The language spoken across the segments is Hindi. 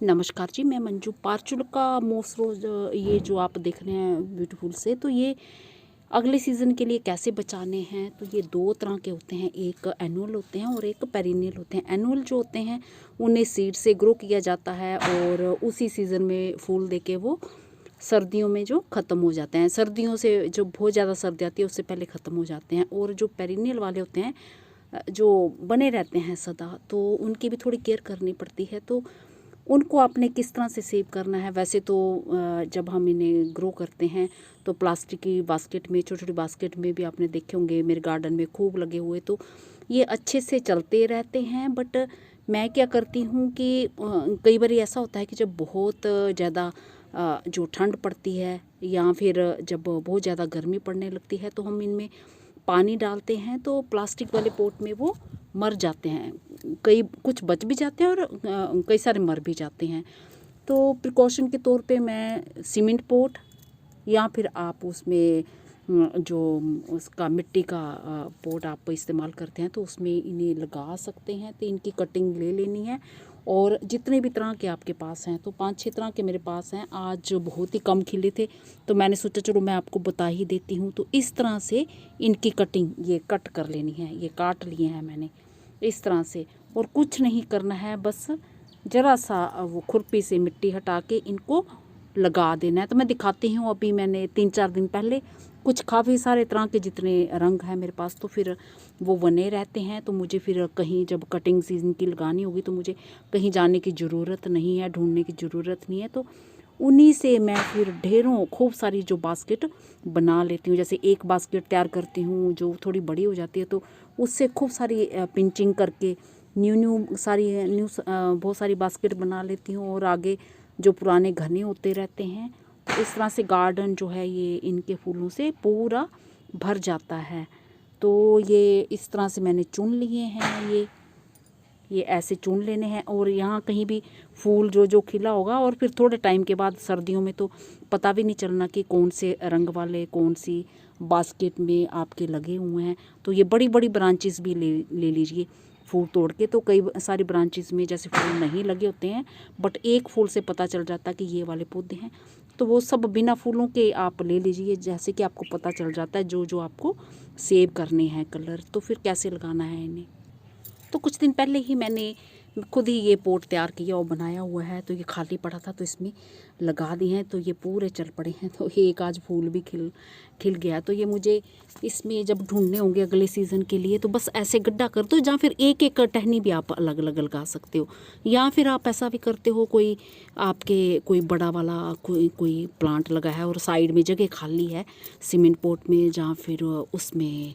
नमस्कार जी, मैं मंजू पार्चुल का मोस्ट रोज ये जो आप देख रहे हैं ब्यूटीफुल से, तो ये अगले सीज़न के लिए कैसे बचाने हैं। तो ये दो तरह के होते हैं, एक एनुअल होते हैं और एक पेरिनियल होते हैं। एनुअल जो होते हैं उन्हें सीड से ग्रो किया जाता है और उसी सीज़न में फूल देके वो सर्दियों में जो ख़त्म हो जाते हैं। सर्दियों से जो बहुत ज़्यादा सर्दी आती है उससे पहले ख़त्म हो जाते हैं। और जो पेरिनियल वाले होते हैं जो बने रहते हैं सदा, तो उनकी भी थोड़ी केयर करनी पड़ती है। तो उनको आपने किस तरह से सेव करना है। वैसे तो जब हम इन्हें ग्रो करते हैं तो प्लास्टिक की बास्केट में, छोटी छोटी बास्केट में भी आपने देखे होंगे, मेरे गार्डन में खूब लगे हुए, तो ये अच्छे से चलते रहते हैं। बट मैं क्या करती हूँ कि कई बार ऐसा होता है कि जब बहुत ज़्यादा जो ठंड पड़ती है या फिर जब बहुत ज़्यादा गर्मी पड़ने लगती है तो हम इनमें पानी डालते हैं तो प्लास्टिक वाले पॉट में वो मर जाते हैं। कई कुछ बच भी जाते हैं और कई सारे मर भी जाते हैं। तो प्रिकॉशन के तौर पे मैं सीमेंट पॉट या फिर आप उसमें जो उसका मिट्टी का पॉट आप इस्तेमाल करते हैं तो उसमें इन्हें लगा सकते हैं। तो इनकी कटिंग ले लेनी है और जितने भी तरह के आपके पास हैं, तो 5-6 तरह के मेरे पास हैं। आज बहुत ही कम खिले थे तो मैंने सोचा चलो मैं आपको बता ही देती हूँ। तो इस तरह से इनकी कटिंग ये कट कर लेनी है। ये काट लिए हैं मैंने इस तरह से, और कुछ नहीं करना है, बस ज़रा सा वो खुरपी से मिट्टी हटा के इनको लगा देना है। तो मैं दिखाती हूँ। अभी मैंने 3-4 दिन पहले कुछ काफ़ी सारे तरह के जितने रंग हैं मेरे पास, तो फिर वो बने रहते हैं। तो मुझे फिर कहीं जब कटिंग सीजन की लगानी होगी तो मुझे कहीं जाने की ज़रूरत नहीं है, ढूंढने की ज़रूरत नहीं है। तो उन्हीं से मैं फिर ढेरों खूब सारी जो बास्केट बना लेती हूँ। जैसे एक बास्केट तैयार करती हूँ जो थोड़ी बड़ी हो जाती है तो उससे खूब सारी पिंचिंग करके बहुत सारी बास्केट बना लेती हूँ। और आगे जो पुराने घने होते रहते हैं तो इस तरह से गार्डन जो है ये इनके फूलों से पूरा भर जाता है। तो ये इस तरह से मैंने चुन लिए हैं। ये ऐसे चुन लेने हैं और यहाँ कहीं भी फूल जो जो खिला होगा, और फिर थोड़े टाइम के बाद सर्दियों में तो पता भी नहीं चलना कि कौन से रंग वाले कौन सी बास्केट में आपके लगे हुए हैं। तो ये बड़ी बड़ी ब्रांचेस भी ले लीजिए फूल तोड़ के। तो कई सारी ब्रांचेस में जैसे फूल नहीं लगे होते हैं बट एक फूल से पता चल जाता है कि ये वाले पौधे हैं, तो वो सब बिना फूलों के आप ले लीजिए। जैसे कि आपको पता चल जाता है जो जो आपको सेव करने हैं कलर, तो फिर कैसे लगाना है इन्हें। तो कुछ दिन पहले ही मैंने खुद ही ये पोट तैयार किया और बनाया हुआ है। तो ये खाली पड़ा था तो इसमें लगा दिए हैं, तो ये पूरे चल पड़े हैं। तो एक आज फूल भी खिल गया। तो ये मुझे इसमें जब ढूंढने होंगे अगले सीज़न के लिए तो बस ऐसे गड्ढा कर दो, या फिर एक एक टहनी भी आप अलग अलग लगा सकते हो। या फिर आप ऐसा भी करते हो, कोई आपके कोई बड़ा वाला कोई प्लांट लगा है और साइड में जगह खाली है सीमेंट पोट में, या फिर उसमें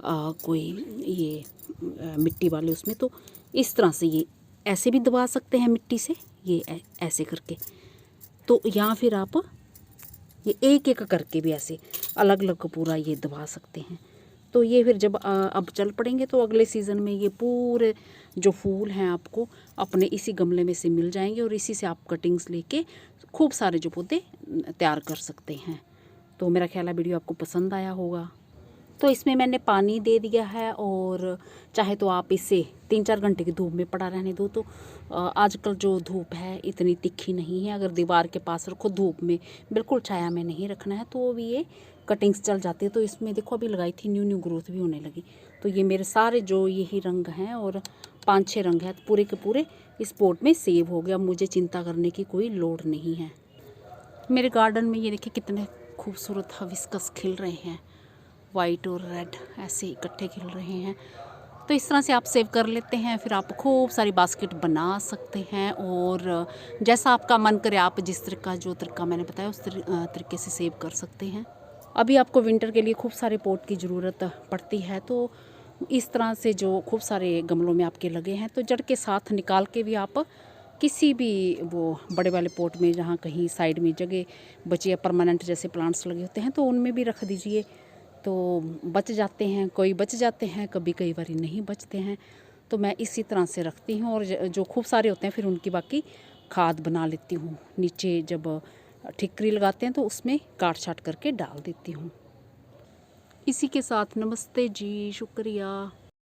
कोई ये मिट्टी वाले उसमें, तो इस तरह से ये ऐसे भी दबा सकते हैं मिट्टी से, ये ऐसे करके। तो या फिर आप ये एक एक करके भी ऐसे अलग अलग पूरा ये दबा सकते हैं। तो ये फिर जब अब चल पड़ेंगे तो अगले सीज़न में ये पूरे जो फूल हैं आपको अपने इसी गमले में से मिल जाएंगे और इसी से आप कटिंग्स लेके खूब सारे जो पौधे तैयार कर सकते हैं। तो मेरा ख्याल है वीडियो आपको पसंद आया होगा। तो इसमें मैंने पानी दे दिया है और चाहे तो आप इसे 3-4 घंटे की धूप में पड़ा रहने दो। तो आजकल जो धूप है इतनी तिखी नहीं है। अगर दीवार के पास रखो, धूप में बिल्कुल छाया में नहीं रखना है, तो भी ये कटिंग्स चल जाती है। तो इसमें देखो अभी लगाई थी, न्यू ग्रोथ भी होने लगी। तो ये मेरे सारे जो यही रंग हैं और 5-6 रंग हैं, पूरे के पूरे इस पॉट में सेव हो गया। मुझे चिंता करने की कोई लोड़ नहीं है। मेरे गार्डन में ये देखिए कितने खूबसूरत हिबिस्कस खिल रहे हैं, वाइट और रेड ऐसे इकट्ठे खिल रहे हैं। तो इस तरह से आप सेव कर लेते हैं, फिर आप खूब सारी बास्केट बना सकते हैं। और जैसा आपका मन करे आप जिस तरीका जो तरीका मैंने बताया उस तरीके से सेव कर सकते हैं। अभी आपको विंटर के लिए खूब सारे पॉट की ज़रूरत पड़ती है। तो इस तरह से जो खूब सारे गमलों में आपके लगे हैं तो जड़ के साथ निकाल के भी आप किसी भी वो बड़े वाले पॉट में जहाँ कहीं साइड में जगह बची है, परमानेंट जैसे प्लांट्स लगे होते हैं, तो उनमें भी रख दीजिए। तो बच जाते हैं, कोई बच जाते हैं, कभी कई बार नहीं बचते हैं। तो मैं इसी तरह से रखती हूँ और जो खूब सारे होते हैं फिर उनकी बाकी खाद बना लेती हूँ। नीचे जब ठिकरी लगाते हैं तो उसमें काट छाट करके डाल देती हूँ। इसी के साथ नमस्ते जी, शुक्रिया।